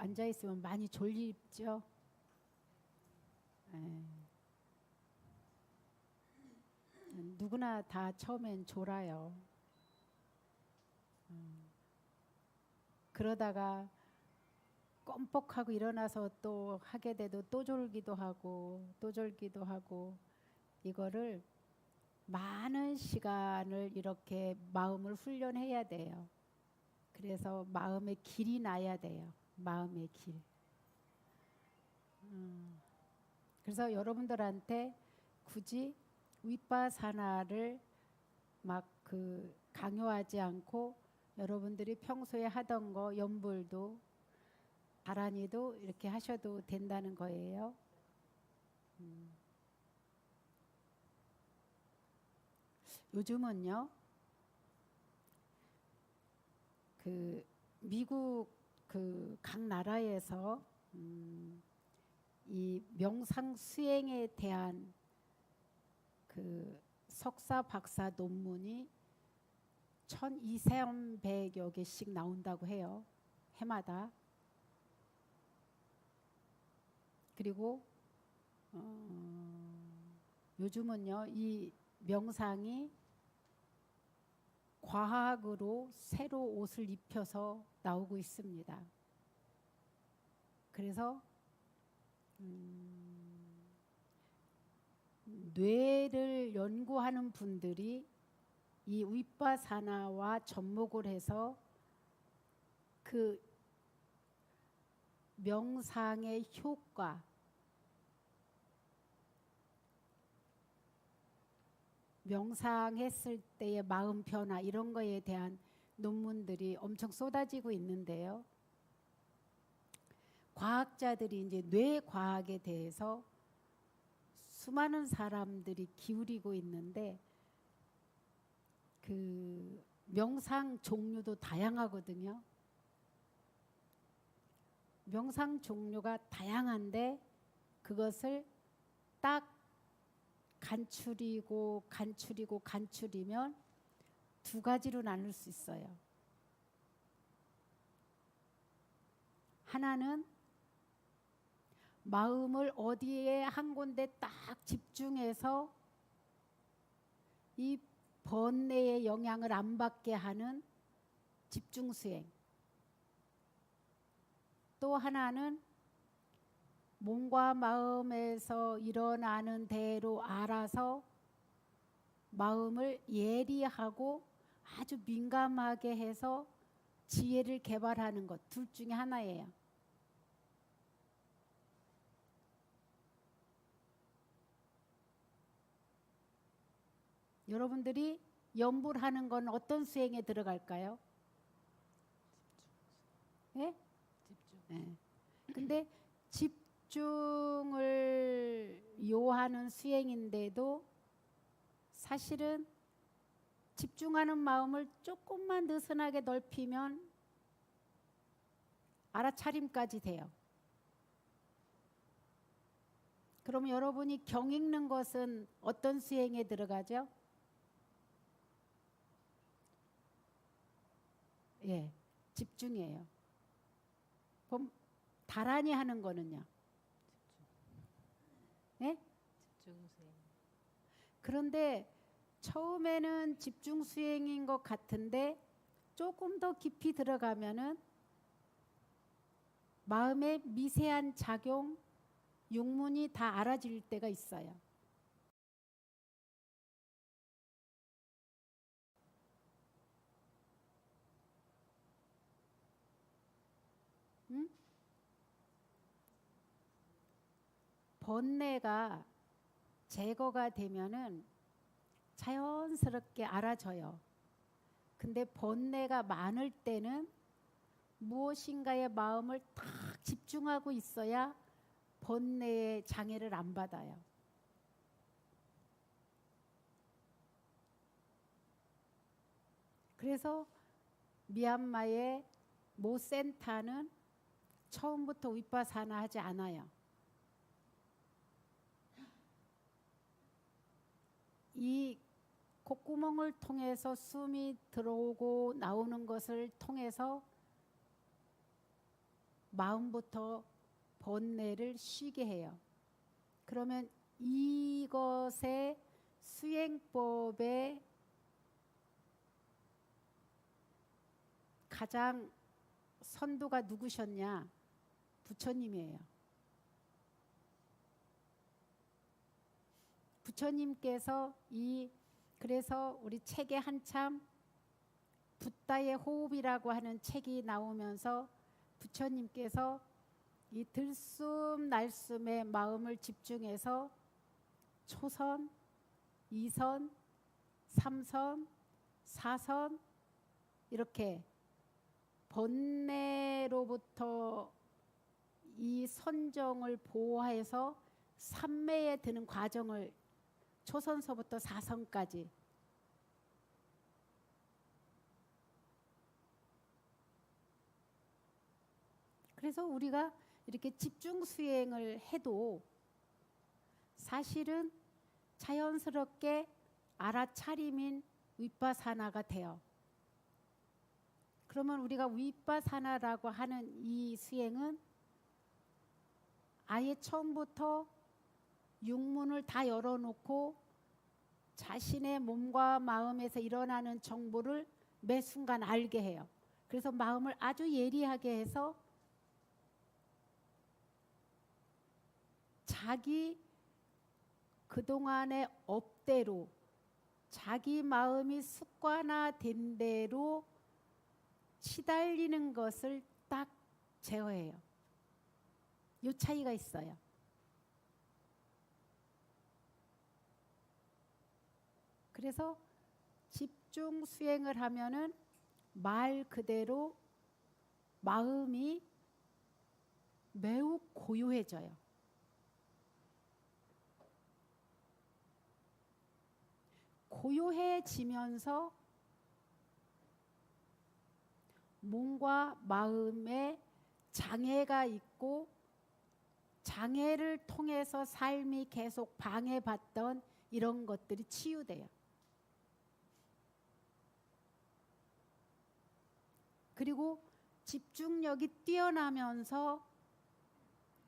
앉아 있으면 많이 졸립죠. 누구나 다 처음엔 졸아요. 그러다가 껌뻑하고 일어나서 또 하게 돼도 또 졸기도 하고 또 졸기도 하고, 이거를 많은 시간을 이렇게 마음을 훈련해야 돼요. 그래서 마음의 길이 나야 돼요. 마음의 길. 그래서 여러분들한테 굳이 윗바사나를 막 강요하지 않고, 여러분들이 평소에 하던 거 연불도 바라니도 이렇게 하셔도 된다는 거예요. 요즘은요, 미국 각 나라에서 이 명상 수행에 대한 석사 박사 논문이 1200여 개씩 나온다고 해요. 해마다. 그리고 요즘은요, 이 명상이 과학으로 새로 옷을 입혀서 나오고 있습니다. 그래서 뇌를 연구하는 분들이 이 윗바사나와 접목을 해서 그 명상의 효과, 명상했을 때의 마음 변화, 이런 거에 대한 논문들이 엄청 쏟아지고 있는데요. 과학자들이 이제 뇌과학에 대해서 수많은 사람들이 기울이고 있는데, 명상 종류도 다양하거든요. 명상 종류가 다양한데 그것을 딱 간추리면 두 가지로 나눌 수 있어요. 하나는 마음을 어디에 한 군데 딱 집중해서 이 번뇌의 영향을 안 받게 하는 집중수행. 또 하나는 몸과 마음에서 일어나는 대로 알아서 마음을 예리하고 아주 민감하게 해서 지혜를 개발하는 것. 둘 중에 하나예요. 여러분들이 연불하는 건 어떤 수행에 들어갈까요? 예? 집중. 예. 근데 집중을 요하는 수행인데도 사실은 집중하는 마음을 조금만 느슨하게 넓히면 알아차림까지 돼요. 그럼 여러분이 경 읽는 것은 어떤 수행에 들어가죠? 예, 집중이에요. 그럼 다란히 하는 거는요? 예? 집중 수행. 그런데 처음에는 집중 수행인 것 같은데 조금 더 깊이 들어가면은 마음의 미세한 작용, 육문이 다 알아질 때가 있어요. 응? 번뇌가 제거가 되면은 자연스럽게 알아져요. 근데 번뇌가 많을 때는 무엇인가에 마음을 딱 집중하고 있어야 번뇌의 장애를 안 받아요. 그래서 미얀마의 모 센터는 처음부터 윗바사나 하지 않아요. 이 콧구멍을 통해서 숨이 들어오고 나오는 것을 통해서 마음부터 번뇌를 쉬게 해요. 그러면 이것의 수행법의 가장 선두가 누구셨냐? 부처님이에요. 부처님께서 그래서 우리 책에 한참 붓다의 호흡이라고 하는 책이 나오면서 부처님께서 이 들숨날숨의 마음을 집중해서 초선, 2선, 3선, 4선 이렇게 번뇌로부터 이 선정을 보호해서 삼매에 드는 과정을 초선서부터 4선까지 그래서 우리가 이렇게 집중 수행을 해도 사실은 자연스럽게 알아차림인 윗바사나가 돼요. 그러면 우리가 윗바사나라고 하는 이 수행은 아예 처음부터 육문을 다 열어놓고 자신의 몸과 마음에서 일어나는 정보를 매 순간 알게 해요. 그래서 마음을 아주 예리하게 해서 자기 그동안의 업대로 자기 마음이 습관화된 대로 시달리는 것을 딱 제어해요. 이 차이가 있어요. 그래서 집중 수행을 하면은 말 그대로 마음이 매우 고요해져요. 고요해지면서 몸과 마음에 장애가 있고 장애를 통해서 삶이 계속 방해받던 이런 것들이 치유돼요. 그리고 집중력이 뛰어나면서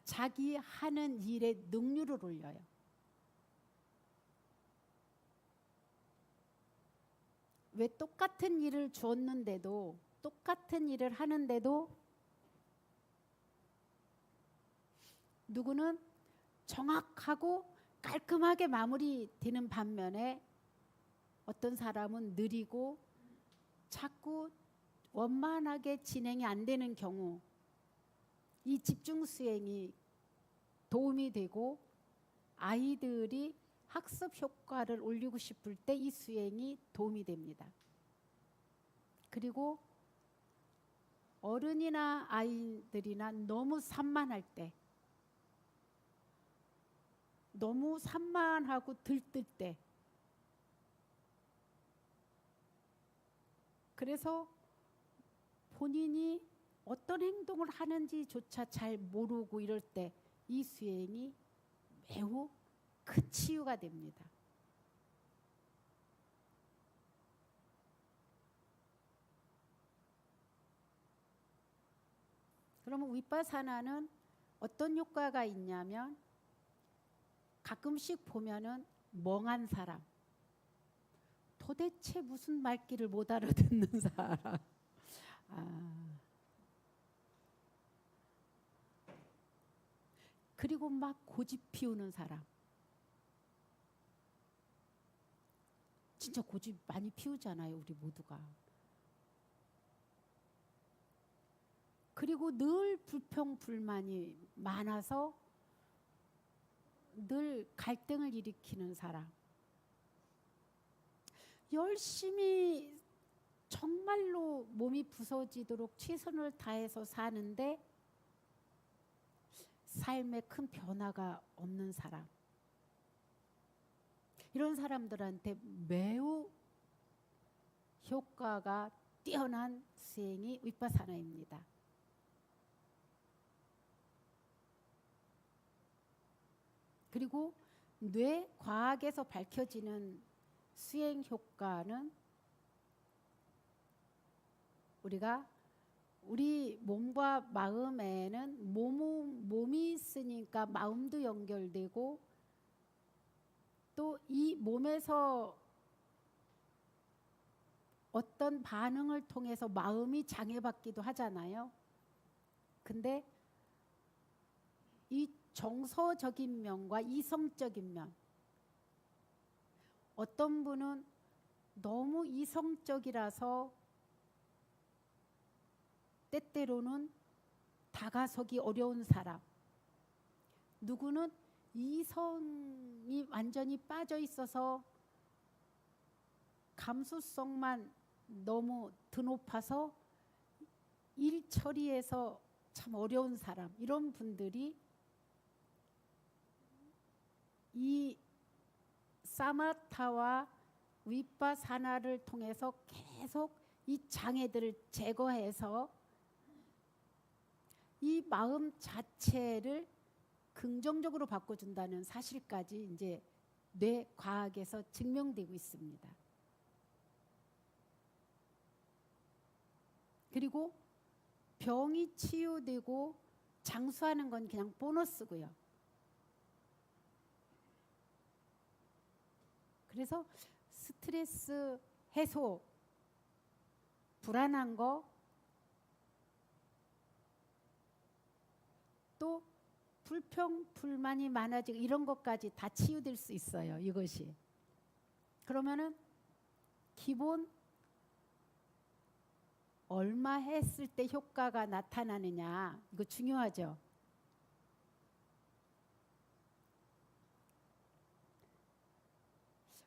자기 하는 일의 능률을 올려요. 왜 똑같은 일을 주었는데도 똑같은 일을 하는데도 누구는 정확하고 깔끔하게 마무리되는 반면에 어떤 사람은 느리고 자꾸 원만하게 진행이 안 되는 경우 이 집중 수행이 도움이 되고 아이들이 학습 효과를 올리고 싶을 때 이 수행이 도움이 됩니다. 그리고 어른이나 아이들이나 너무 산만할 때 너무 산만하고 들뜰 때 그래서 본인이 어떤 행동을 하는지조차 잘 모르고 이럴 때 이 수행이 매우 큰 치유가 됩니다. 그러면 윗바사나는 어떤 효과가 있냐면 가끔씩 보면은 멍한 사람, 도대체 무슨 말귀를 못 알아듣는 사람, 그리고 막 고집 피우는 사람, 진짜 고집 많이 피우잖아요, 우리 모두가. 그리고 늘 불평불만이 많아서 늘 갈등을 일으키는 사람, 열심히 정말로 몸이 부서지도록 최선을 다해서 사는데 삶에 큰 변화가 없는 사람, 이런 사람들한테 매우 효과가 뛰어난 수행이 윗바사나입니다. 그리고 뇌 과학에서 밝혀지는 수행 효과는 우리가 우리 몸과 마음에는 연결되니까 마음도 연결되고 또 이 몸에서 어떤 반응을 통해서 마음이 장애받기도 하잖아요. 근데 이 정서적인 면과 이성적인 면, 어떤 분은 너무 이성적이라서 때때로는 다가서기 어려운 사람, 누구는 이성이 완전히 빠져 있어서 감수성만 너무 드높아서 일 처리해서 참 어려운 사람, 이런 분들이 이 사마타와 위파사나를 통해서 계속 이 장애들을 제거해서 이 마음 자체를 긍정적으로 바꿔준다는 사실까지 이제 뇌과학에서 증명되고 있습니다. 그리고 병이 치유되고 장수하는 건 그냥 보너스고요. 그래서 스트레스 해소, 불안한 거, 또 불평, 불만이 많아지고 이런 것까지 다 치유될 수 있어요. 이것이. 그러면은 기본 얼마 했을 때 효과가 나타나느냐, 이거 중요하죠.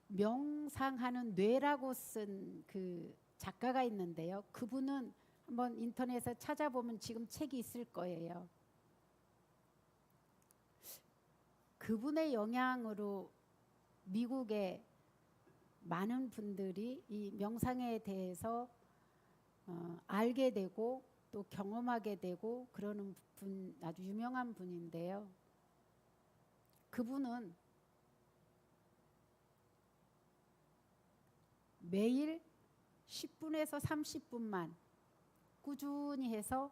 명상하는 뇌라고 쓴 그 작가가 있는데요. 그분은 한번 인터넷에 찾아보면 지금 책이 있을 거예요. 그분의 영향으로 미국의 많은 분들이 이 명상에 대해서 알게 되고 또 경험하게 되고 그러는 분, 아주 유명한 분인데요. 그분은 매일 10분에서 30분만 꾸준히 해서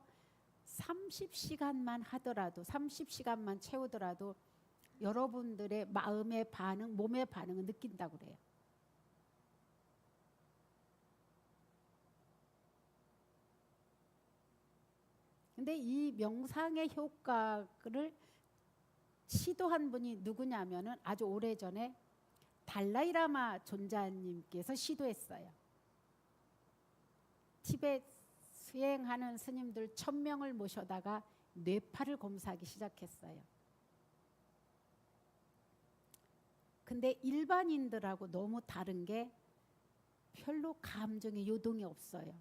30시간만 하더라도, 30시간만 채우더라도 여러분들의 마음의 반응, 몸의 반응을 느낀다고 그래요. 근데 이 명상의 효과를 시도한 분이 누구냐면은 아주 오래전에 달라이라마 존자님께서 시도했어요. 티벳 수행하는 스님들 1000명을 모셔다가 뇌파를 검사하기 시작했어요. 근데 일반인들하고 너무 다른 게 별로 감정의 요동이 없어요.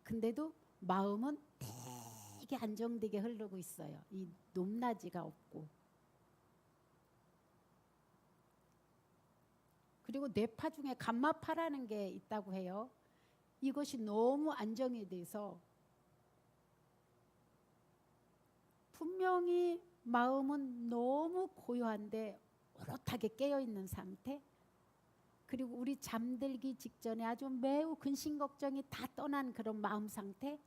근데도 마음은 되게 안정되게 흐르고 있어요. 이 높낮이가 없고. 그리고 뇌파 중에 감마파라는 게 있다고 해요. 이것이 너무 안정이 돼서 분명히 마음은 너무 고요한데 오롯하게 깨어있는 상태, 그리고 우리 잠들기 직전에 아주 매우 근심 걱정이 다 떠난 그런 마음 상태,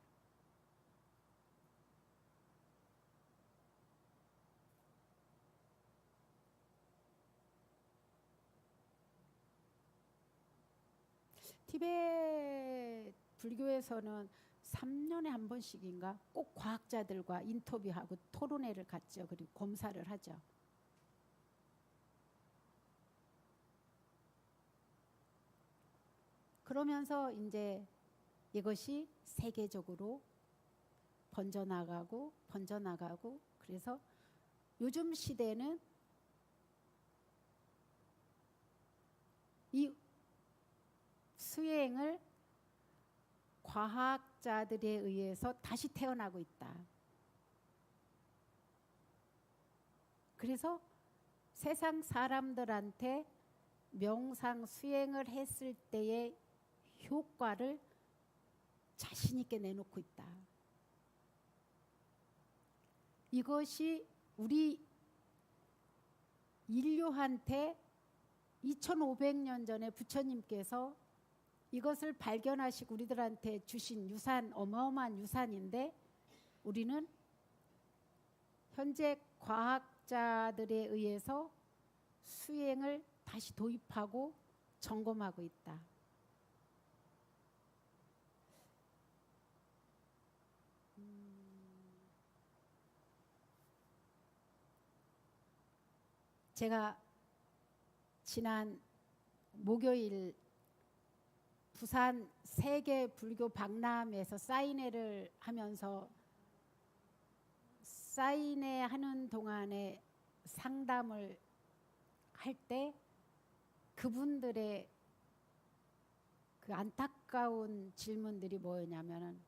티베트 불교에서는 3년에 한 번씩인가 꼭 과학자들과 인터뷰하고 토론회를 갖죠. 그리고 검사를 하죠. 그러면서 이제 이것이 세계적으로 번져나가고 그래서 요즘 시대는 이 수행을 과학자들에 의해서 다시 태어나고 있다. 그래서 세상 사람들한테 명상 수행을 했을 때의 효과를 자신 있게 내놓고 있다. 이것이 우리 인류한테 2500년 전에 부처님께서 이것을 발견하시고 우리들한테 주신 유산, 어마어마한 유산인데 우리는 현재 과학자들에 의해서 수행을 다시 도입하고 점검하고 있다. 제가 지난 목요일 부산 세계 불교 박람회에서 사인회를 하면서 사인회 하는 동안에 상담을 할 때 그분들의 그 안타까운 질문들이 뭐였냐면은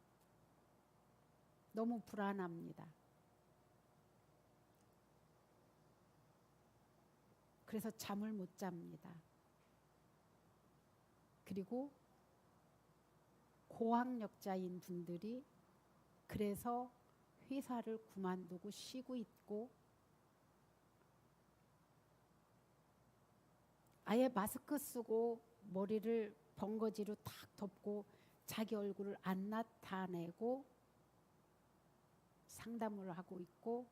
너무 불안합니다. 그래서 잠을 못 잡니다. 그리고 고학력자인 분들이 그래서 회사를 그만두고 쉬고 있고 아예 마스크 쓰고 머리를 번거지로 탁 덮고 자기 얼굴을 안 나타내고 상담을 하고 있고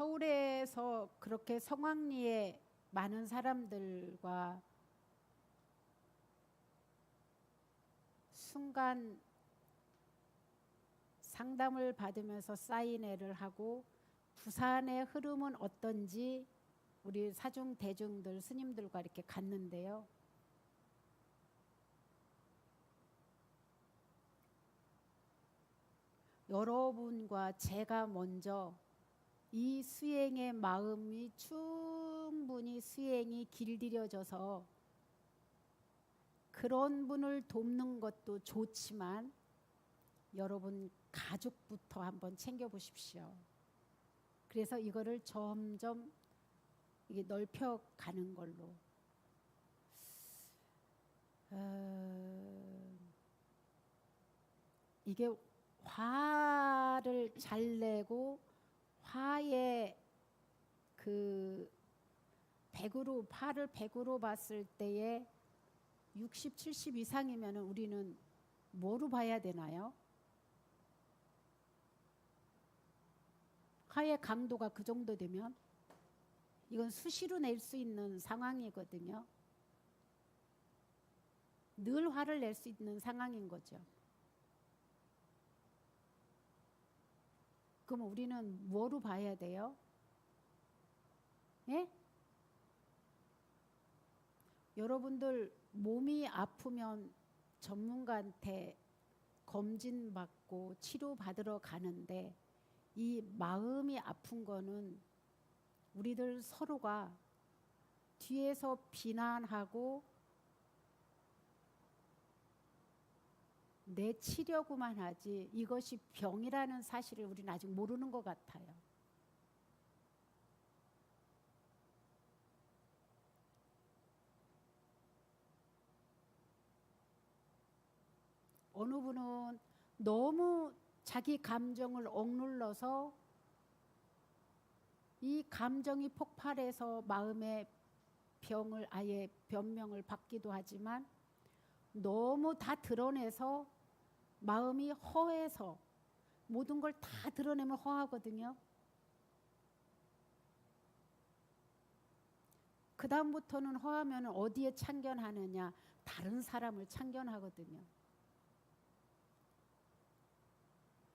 서울에서 그렇게 성황리에 많은 사람들과 순간 상담을 받으면서 사인회를 하고 부산의 흐름은 어떤지 우리 사중 대중들 스님들과 이렇게 갔는데요. 여러분과 제가 먼저 이 수행의 마음이 충분히 수행이 길들여져서 그런 분을 돕는 것도 좋지만 여러분 가족부터 한번 챙겨보십시오. 그래서 이거를 점점 이게 넓혀가는 걸로 이게 화를 잘 내고 화의 그 100으로 파를 100으로 봤을 때에 60, 70 이상이면 우리는 뭐로 봐야 되나요? 화의 강도가 그 정도 되면 이건 수시로 낼 수 있는 상황이거든요. 늘 화를 낼 수 있는 상황인 거죠. 그럼 우리는 뭐로 봐야 돼요? 예? 여러분들 몸이 아프면 전문가한테 검진받고 치료받으러 가는데 이 마음이 아픈 거는 우리들 서로가 뒤에서 비난하고 내치려고만 하지 이것이 병이라는 사실을 우리는 아직 모르는 것 같아요. 어느 분은 너무 자기 감정을 억눌러서 이 감정이 폭발해서 마음의 병을 아예 변명을 받기도 하지만 너무 다 드러내서 마음이 허해서 모든 걸 다 드러내면 허하거든요. 그 다음부터는 허하면 어디에 참견하느냐? 다른 사람을 참견하거든요.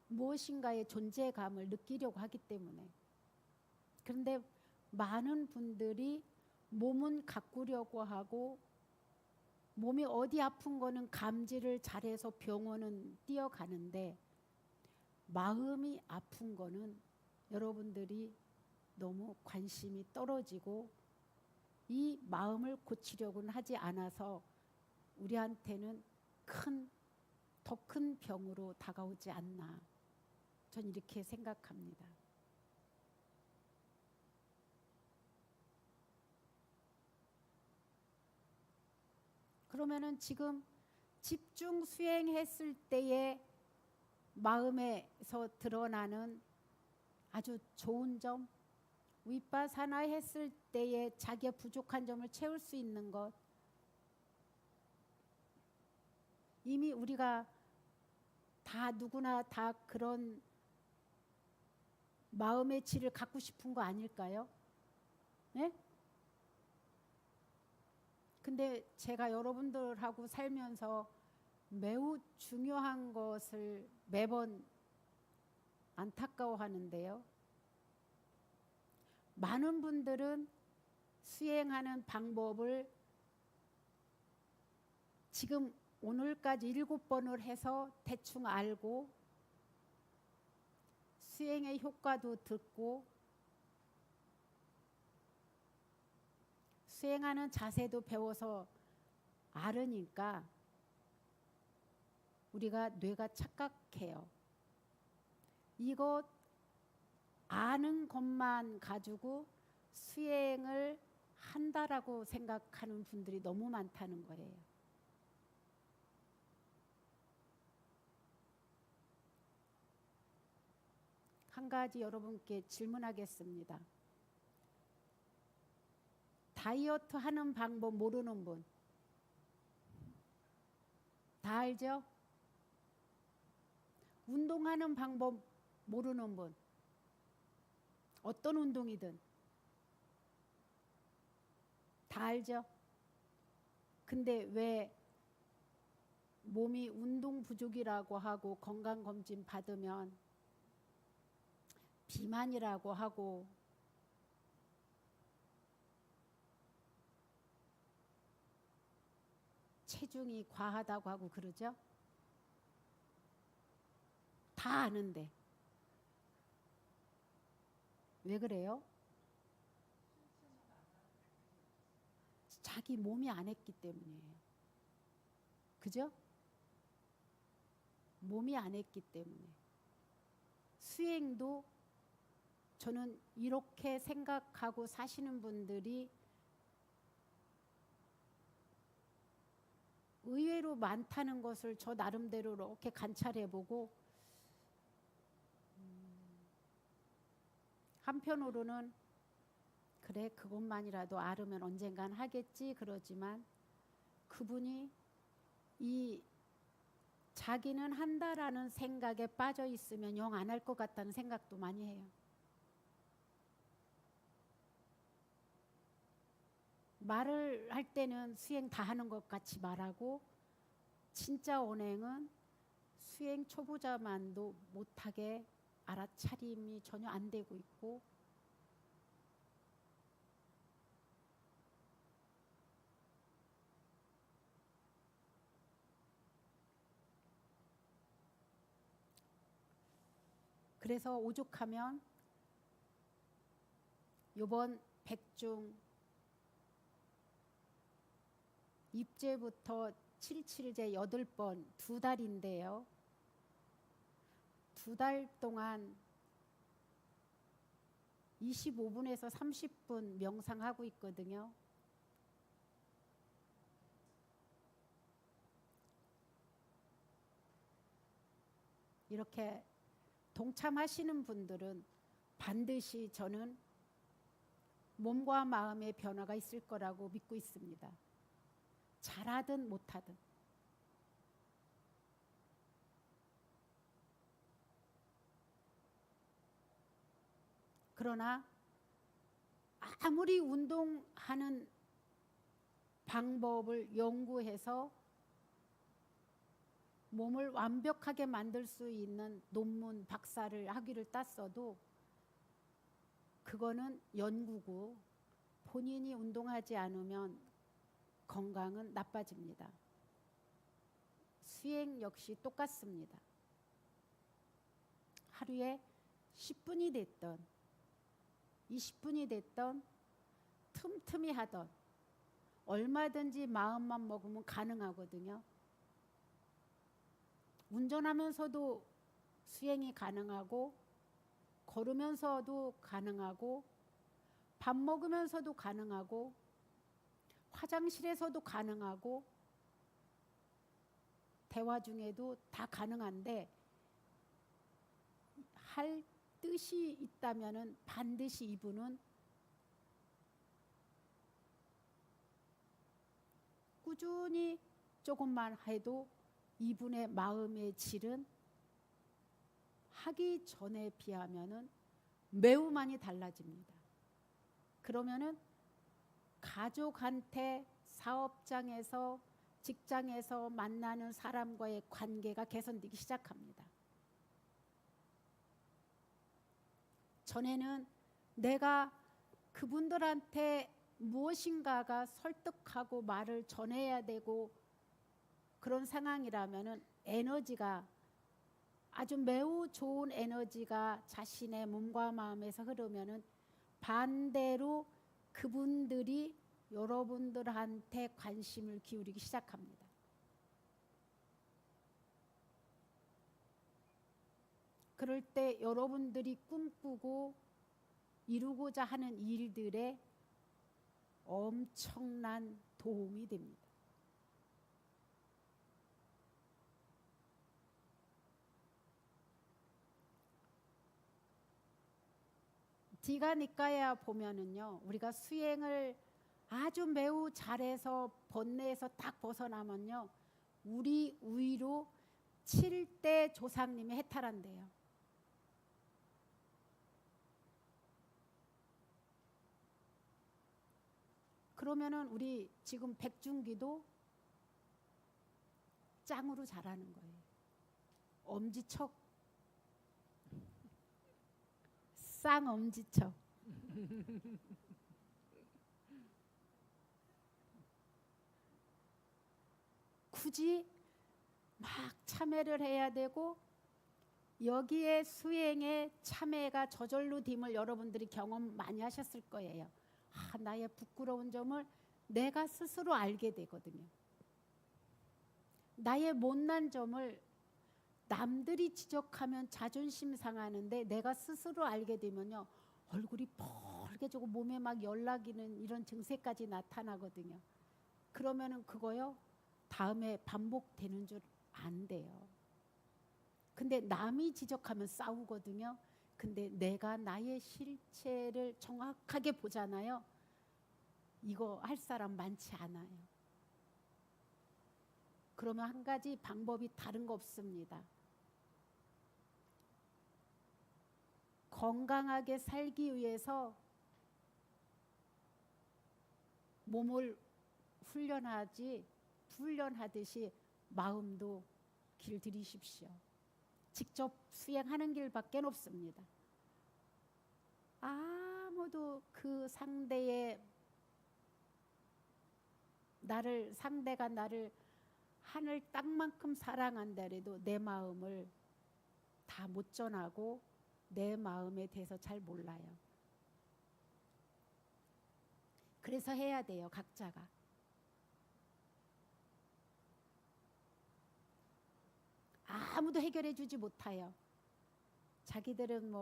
무엇인가의 존재감을 느끼려고 하기 때문에. 그런데 많은 분들이 몸은 가꾸려고 하고 몸이 어디 아픈 거는 감지를 잘해서 병원은 뛰어가는데 마음이 아픈 거는 여러분들이 너무 관심이 떨어지고 이 마음을 고치려고는 하지 않아서 우리한테는 더 큰 병으로 다가오지 않나. 전 이렇게 생각합니다. 그러면은 지금 집중 수행했을 때의 마음에서 드러나는 아주 좋은 점, 위파사나 했을 때의 자기의 부족한 점을 채울 수 있는 것, 이미 우리가 다 누구나 다 그런 마음의 질을 갖고 싶은 거 아닐까요? 네? 근데 제가 여러분들하고 살면서 매우 중요한 것을 매번 안타까워하는데요. 많은 분들은 수행하는 방법을 지금 오늘까지 7번을 해서 대충 알고 수행의 효과도 듣고 수행하는 자세도 배워서 알으니까 우리가 뇌가 착각해요. 이거 아는 것만 가지고 수행을 한다라고 생각하는 분들이 너무 많다는 거예요. 한 가지 여러분께 질문하겠습니다. 다이어트 하는 방법 모르는 분? 다 알죠? 운동하는 방법 모르는 분? 어떤 운동이든 다 알죠? 근데 왜 몸이 운동 부족이라고 하고 건강검진 받으면 비만이라고 하고 체중이 과하다고 하고 그러죠? 다 아는데 왜 그래요? 자기 몸이 안 했기 때문이에요. 그죠? 몸이 안 했기 때문에. 수행도 저는 이렇게 생각하고 사시는 분들이 의외로 많다는 것을 저 나름대로 이렇게 관찰해보고 한편으로는 그래 그것만이라도 알으면 언젠간 하겠지 그러지만 그분이 이 자기는 한다라는 생각에 빠져 있으면 영 안 할 것 같다는 생각도 많이 해요. 말을 할 때는 수행 다 하는 것 같이 말하고 진짜 언행은 수행 초보자만도 못하게 알아차림이 전혀 안 되고 있고 그래서 오죽하면 요번 백중 입제부터 77제 8번 2달인데요. 2달 동안 25분에서 30분 명상하고 있거든요. 이렇게 동참하시는 분들은 반드시 저는 몸과 마음의 변화가 있을 거라고 믿고 있습니다. 잘하든 못하든. 그러나 아무리 운동하는 방법을 연구해서 몸을 완벽하게 만들 수 있는 논문 박사를 학위를 땄어도 그거는 연구고 본인이 운동하지 않으면 건강은 나빠집니다. 수행 역시 똑같습니다. 하루에 10분이 됐던 20분이 됐던 틈틈이 하던 얼마든지 마음만 먹으면 가능하거든요. 운전하면서도 수행이 가능하고 걸으면서도 가능하고 밥 먹으면서도 가능하고 화장실에서도 가능하고 대화 중에도 다 가능한데 할 뜻이 있다면은 반드시 이분은 꾸준히 조금만 해도 이분의 마음의 질은 하기 전에 비하면은 매우 많이 달라집니다. 그러면은 가족한테, 사업장에서, 직장에서 만나는 사람과의 관계가 개선되기 시작합니다. 전에는 내가 그분들한테 무엇인가가 설득하고 말을 전해야 되고 그런 상황이라면은 에너지가 아주 매우 좋은 에너지가 자신의 몸과 마음에서 흐르면은 반대로 그분들이 여러분들한테 관심을 기울이기 시작합니다. 그럴 때 여러분들이 꿈꾸고 이루고자 하는 일들에 엄청난 도움이 됩니다. 디가니까야 보면은요, 우리가 수행을 아주 매우 잘해서 번뇌에서 딱 벗어나면요, 우리 위로 7대 조상님이 해탈한대요. 그러면은 우리 지금 백중기도 짱으로 잘하는 거예요. 엄지척, 쌍엄지척. 굳이 막 참회를 해야 되고 여기에 수행에 참회가 저절로 됨을 여러분들이 경험 많이 하셨을 거예요. 나의 부끄러운 점을 내가 스스로 알게 되거든요. 나의 못난 점을 남들이 지적하면 자존심 상하는데 내가 스스로 알게 되면요, 얼굴이 펄개지고 몸에 막 연락이는 이런 증세까지 나타나거든요. 그러면은 그거요, 다음에 반복되는 줄 안 돼요. 근데 남이 지적하면 싸우거든요. 근데 내가 나의 실체를 정확하게 보잖아요. 이거 할 사람 많지 않아요. 그러면 한 가지 방법이 다른 거 없습니다. 건강하게 살기 위해서 몸을 훈련하듯이 마음도 길들이십시오. 직접 수행하는 길밖에 없습니다. 아무도 그 상대가 나를 하늘 땅만큼 사랑한다 해도 내 마음을 다 못 전하고 내 마음에 대해서 잘 몰라요. 그래서 해야 돼요, 각자가. 아무도 해결해 주지 못해요. 자기들은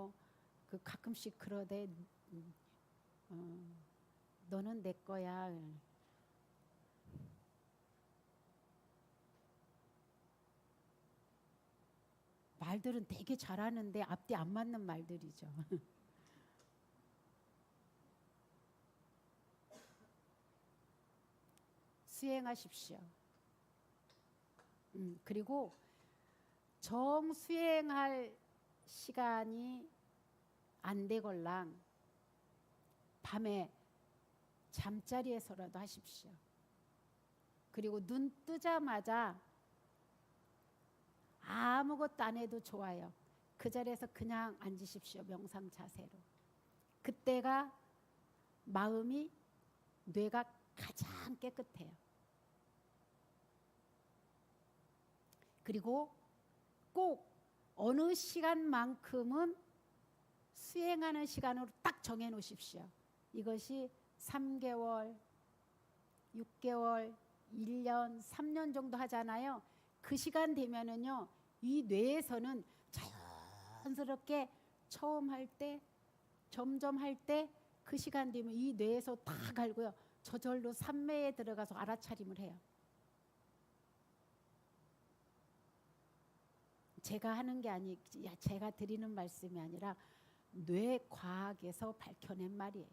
그 가끔씩 그러대. 너는 내 거야. 말들은 되게 잘하는데 앞뒤 안 맞는 말들이죠. 수행하십시오. 그리고 정수행할 시간이 안 되걸랑 밤에 잠자리에서라도 하십시오. 그리고 눈 뜨자마자 아무것도 안 해도 좋아요. 그 자리에서 그냥 앉으십시오. 명상 자세로. 그때가 마음이, 뇌가 가장 깨끗해요. 그리고 꼭 어느 시간만큼은 수행하는 시간으로 딱 정해 놓으십시오. 이것이 3개월, 6개월, 1년, 3년 정도 하잖아요. 그 시간 되면은요, 이 뇌에서는 자연스럽게 처음 할 때, 점점 할 때 그 시간 되면 이 뇌에서 다 갈고요, 저절로 삼매에 들어가서 알아차림을 해요. 제가 하는 게 제가 드리는 말씀이 아니라 뇌과학에서 밝혀낸 말이에요.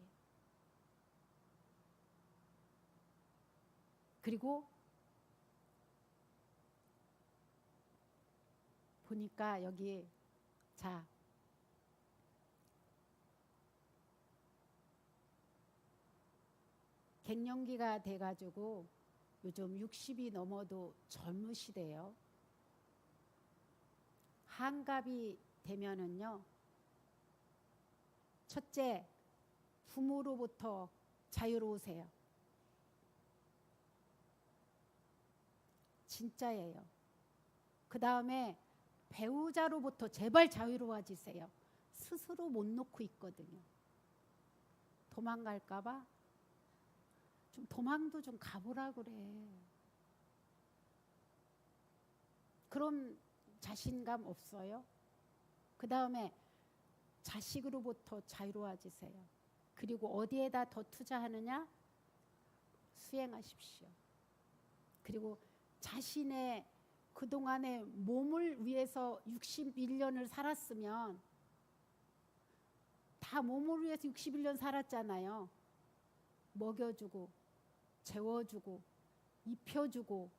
그리고 보니까 여기 자 갱년기가 돼가지고 요즘 60이 넘어도 젊으시대요. 한갑이 되면은요, 첫째, 부모로부터 자유로우세요. 진짜예요. 그 다음에 배우자로부터 제발 자유로워지세요. 스스로 못 놓고 있거든요. 도망갈까봐 좀 도망도 좀 가보라 그래. 그럼 자신감 없어요? 그 다음에 자식으로부터 자유로워지세요. 그리고 어디에다 더 투자하느냐? 수행하십시오. 그리고 자신의 그동안의 몸을 위해서 61년을 살았으면 다 몸을 위해서 61년 살았잖아요. 먹여주고 재워주고 입혀주고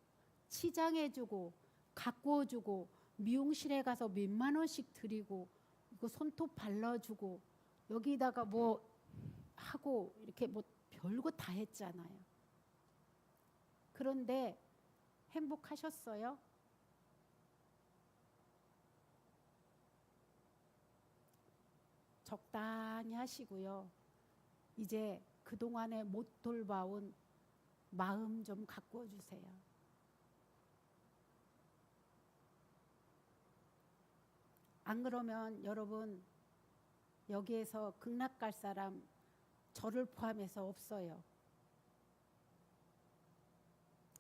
치장해주고 가꾸어주고 미용실에 가서 몇만 원씩 드리고 이거 손톱 발라주고 여기다가 뭐 하고 이렇게 뭐 별거 다 했잖아요. 그런데 행복하셨어요? 적당히 하시고요. 이제 그동안에 못 돌봐온 마음 좀 가꾸어 주세요. 안 그러면 여러분 여기에서 극락 갈 사람 저를 포함해서 없어요.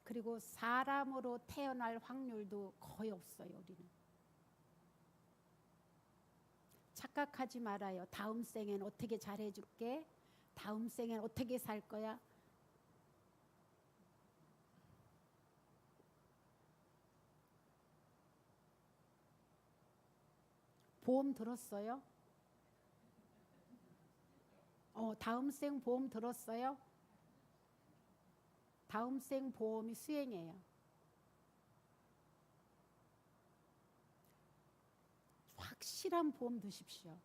그리고 사람으로 태어날 확률도 거의 없어요. 우리는 착각하지 말아요. 다음 생엔 어떻게 잘해줄게, 다음 생엔 어떻게 살 거야. 보험 들었어요? 다음 생 보험 들었어요? 다음 생 보험이 수행이에요. 확실한 보험 드십시오.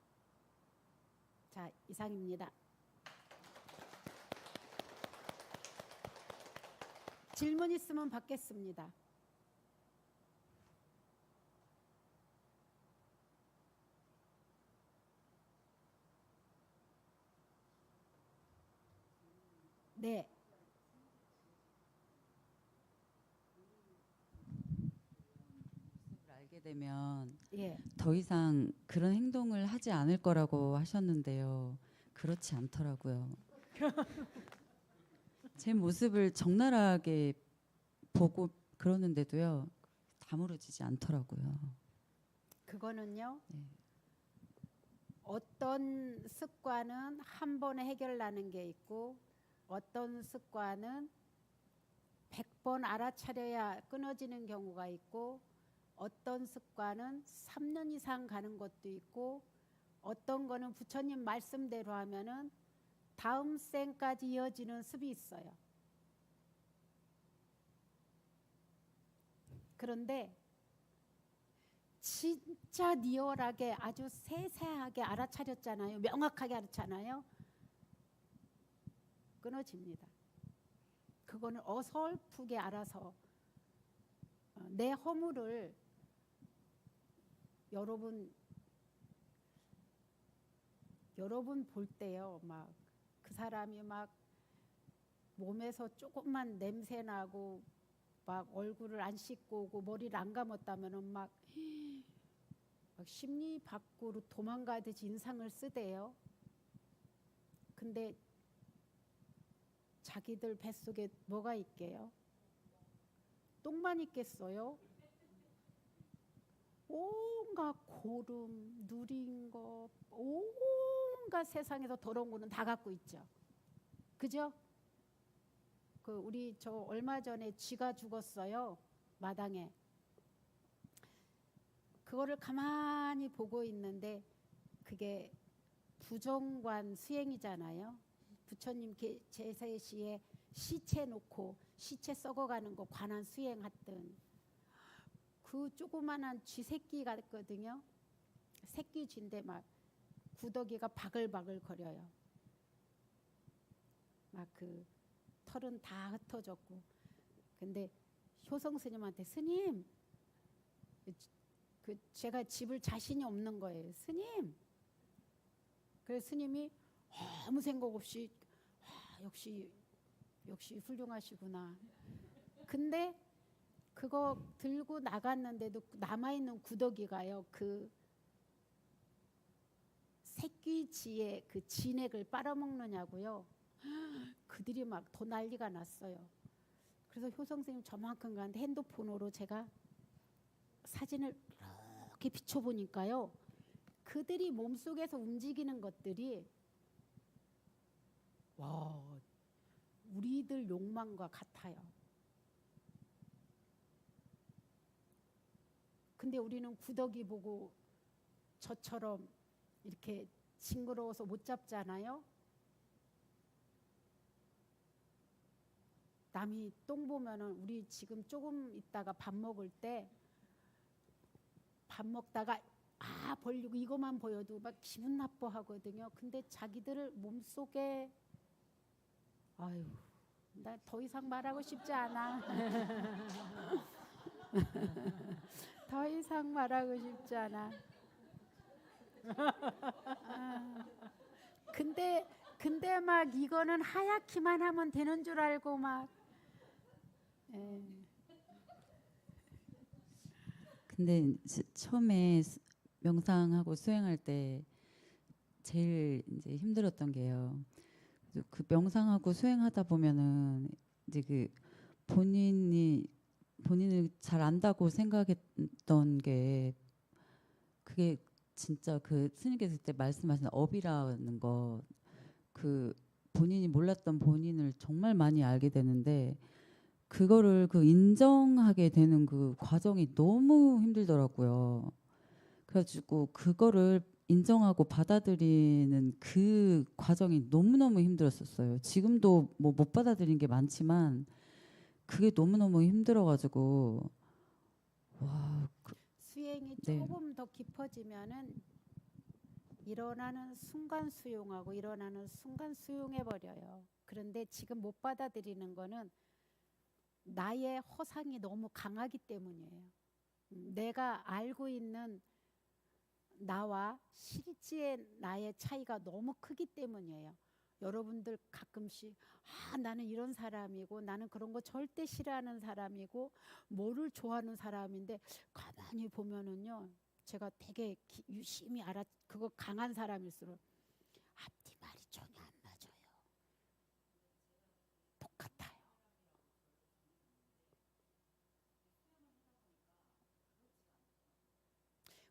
자, 이상입니다. 질문 있으면 받겠습니다. 네. 알게 되면 예. 더 이상 그런 행동을 하지 않을 거라고 하셨는데요. 그렇지 않더라고요. 제 모습을 적나라하게 보고 그러는데도요. 다무러지지 않더라고요. 그거는요. 네. 어떤 습관은 한 번에 해결나는 게 있고 어떤 습관은 100번 알아차려야 끊어지는 경우가 있고 어떤 습관은 3년 이상 가는 것도 있고 어떤 거는 부처님 말씀대로 하면은 다음 생까지 이어지는 습이 있어요. 그런데 진짜 리얼하게 아주 세세하게 알아차렸잖아요. 명확하게 알았잖아요. 끊어집니다. 그거는 어설프게 알아서 내 허물을 여러분 볼 때요. 막 그 사람이 막 몸에서 조금만 냄새 나고 막 얼굴을 안 씻고 오고 머리를 안 감았다면은 막 심리 밖으로 도망가듯이 인상을 쓰대요. 근데 자기들 뱃속에 뭐가 있게요? 똥만 있겠어요? 온갖 고름, 누린 거, 온갖 세상에서 더러운 거는 다 갖고 있죠. 그죠? 그 우리 저 얼마 전에 쥐가 죽었어요. 마당에. 그거를 가만히 보고 있는데 그게 부정관 수행이잖아요. 부처님 제세시에 시체 놓고 시체 썩어가는 거 관한 수행했던 그 조그만한 쥐 새끼 같거든요. 새끼 쥐인데 막 구더기가 바글바글 거려요. 막 그 털은 다 흩어졌고. 근데 효성 스님한테 스님, 그 제가 집을 자신이 없는 거예요. 스님. 그래서 스님이 아무 생각 없이 역시 훌륭하시구나. 근데 그거 들고 나갔는데도 남아있는 구더기가요. 그 새끼쥐의 그 진액을 빨아먹느냐고요. 그들이 막 더 난리가 났어요. 그래서 효성 선생님 저만큼 가는데 핸드폰으로 제가 사진을 이렇게 비춰보니까요. 그들이 몸속에서 움직이는 것들이 와, 우리들 욕망과 같아요. 근데 우리는 구더기 보고 저처럼 이렇게 징그러워서 못 잡잖아요. 남이 똥 보면은 우리 지금 조금 있다가 밥 먹을 때 밥 먹다가 벌리고 이것만 보여도 막 기분 나빠하거든요. 근데 자기들 몸속에 아유, 나 더 이상 말하고 싶지 않아. 더 이상 말하고 싶지 않아. 근데 막 이거는 하얗기만 하면 되는 줄 알고 막. 예. 근데 처음에 명상하고 수행할 때 제일 이제 힘들었던 게요. 그 명상하고 수행하다 보면은 이제 그 본인을 잘 안다고 생각했던 게 그게 진짜 그 스님께서 그때 말씀하신 업이라는 거, 그 본인이 몰랐던 본인을 정말 많이 알게 되는데 그거를 그 인정하게 되는 그 과정이 너무 힘들더라고요. 그래가지고 그거를 인정하고 받아들이는 그 과정이 너무너무 힘들었었어요. 지금도 뭐 못 받아들인 게 많지만 그게 너무너무 힘들어가지고 와, 수행이 네. 조금 더 깊어지면은 일어나는 순간 수용하고 일어나는 순간 수용해 버려요. 그런데 지금 못 받아들이는 거는 나의 허상이 너무 강하기 때문이에요. 내가 알고 있는 나와 실제의 나의 차이가 너무 크기 때문이에요. 여러분들 가끔씩 나는 이런 사람이고 나는 그런 거 절대 싫어하는 사람이고 뭐를 좋아하는 사람인데 가만히 보면은요. 제가 되게 유심히 그거 강한 사람일수록 앞뒤 말이 전혀 안 맞아요. 똑같아요.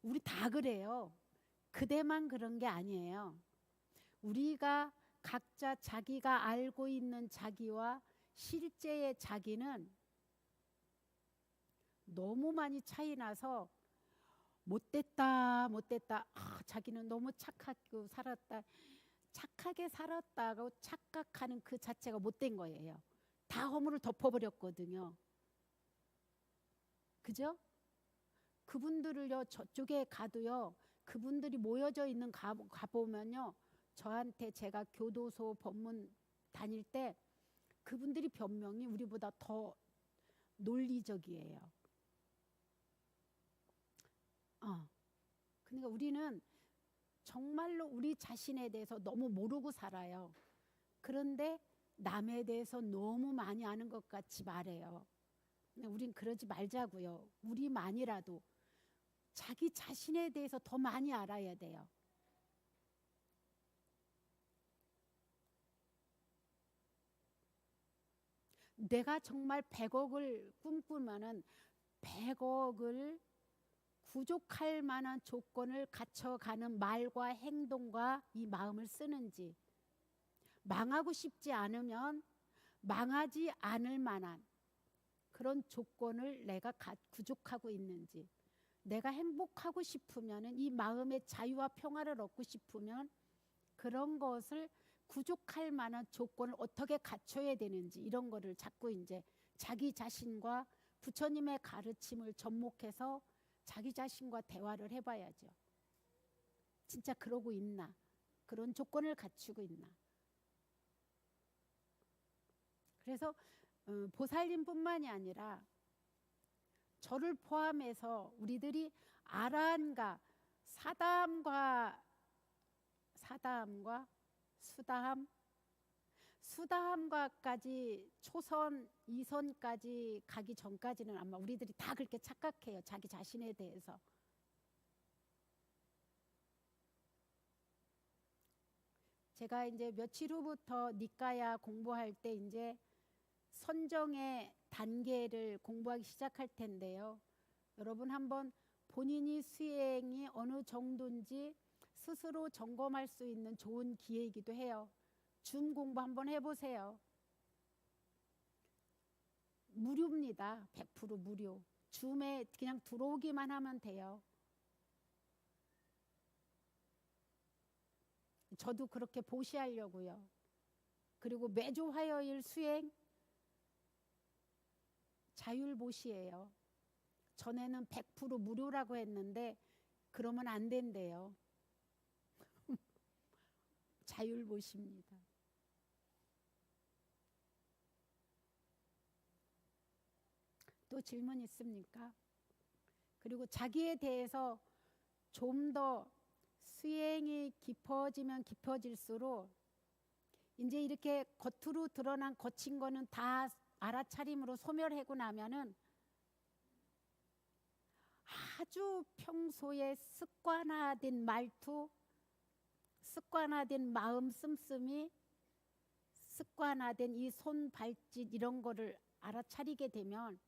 우리 다 그래요. 그대만 그런 게 아니에요. 우리가 각자 자기가 알고 있는 자기와 실제의 자기는 너무 많이 차이 나서 못됐다 자기는 너무 착하게 살았다고 착각하는 그 자체가 못된 거예요. 다 허물을 덮어버렸거든요. 그죠? 그분들을요 저쪽에 가도요 그분들이 모여져 있는 가보면요 저한테 제가 교도소 법문 다닐 때 그분들이 변명이 우리보다 더 논리적이에요. 그러니까 우리는 정말로 우리 자신에 대해서 너무 모르고 살아요. 그런데 남에 대해서 너무 많이 아는 것 같이 말해요. 우린 그러지 말자고요. 우리만이라도 자기 자신에 대해서 더 많이 알아야 돼요. 내가 정말 100억을 꿈꾸면은 100억을 부족할 만한 조건을 갖춰가는 말과 행동과 이 마음을 쓰는지, 망하고 싶지 않으면 망하지 않을 만한 그런 조건을 내가 구족하고 있는지, 내가 행복하고 싶으면 이 마음의 자유와 평화를 얻고 싶으면 그런 것을 구족할 만한 조건을 어떻게 갖춰야 되는지 이런 거를 자꾸 이제 자기 자신과 부처님의 가르침을 접목해서 자기 자신과 대화를 해봐야죠. 진짜 그러고 있나? 그런 조건을 갖추고 있나? 그래서 보살님뿐만이 아니라 저를 포함해서 우리들이 아라한가 사다함과 수다함과까지 초선, 이선까지 가기 전까지는 아마 우리들이 다 그렇게 착각해요. 자기 자신에 대해서. 제가 이제 며칠 후부터 니까야 공부할 때 이제 선정의 단계를 공부하기 시작할 텐데요. 여러분 한번 본인이 수행이 어느 정도인지 스스로 점검할 수 있는 좋은 기회이기도 해요. 줌 공부 한번 해보세요. 무료입니다. 100% 무료. 줌에 그냥 들어오기만 하면 돼요. 저도 그렇게 보시하려고요. 그리고 매주 화요일 수행 자율보시예요. 전에는 100% 무료라고 했는데 그러면 안 된대요. 자율보시입니다. 또 질문 있습니까? 그리고 자기에 대해서 좀 더 수행이 깊어지면 깊어질수록 이제 이렇게 겉으로 드러난 거친 거는 다 알아차림으로 소멸하고 나면은 아주 평소에 습관화된 말투, 습관화된 마음 씀씀이, 습관화된 이 손 발짓 이런 거를 알아차리게 되면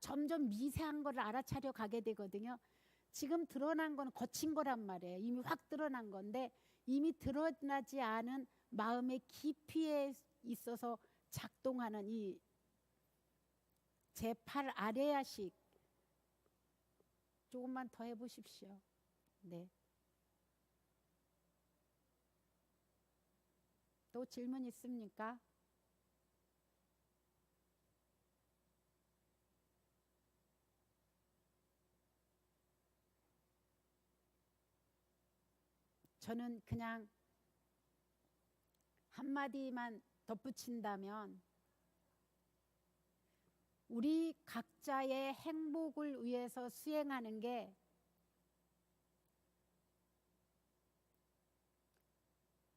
점점 미세한 거를 알아차려 가게 되거든요. 지금 드러난 건 거친 거란 말이에요. 이미 확 드러난 건데 이미 드러나지 않은 마음의 깊이에 있어서 작동하는 이 제8 아레야식 조금만 더 해보십시오. 네. 또 질문 있습니까? 저는 그냥 한마디만 덧붙인다면 우리 각자의 행복을 위해서 수행하는 게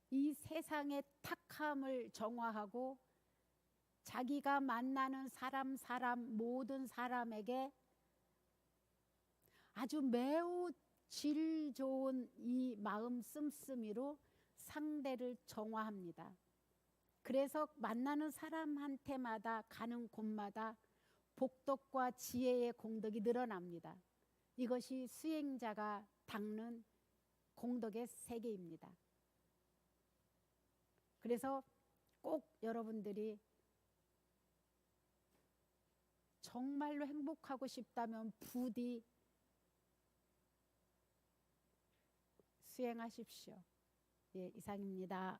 이 세상의 탁함을 정화하고 자기가 만나는 사람 모든 사람에게 아주 매우 질 좋은 이 마음 씀씀이로 상대를 정화합니다. 그래서 만나는 사람한테마다 가는 곳마다 복덕과 지혜의 공덕이 늘어납니다. 이것이 수행자가 닦는 공덕의 세계입니다. 그래서 꼭 여러분들이 정말로 행복하고 싶다면 부디 수행하십시오. 예, 이상입니다.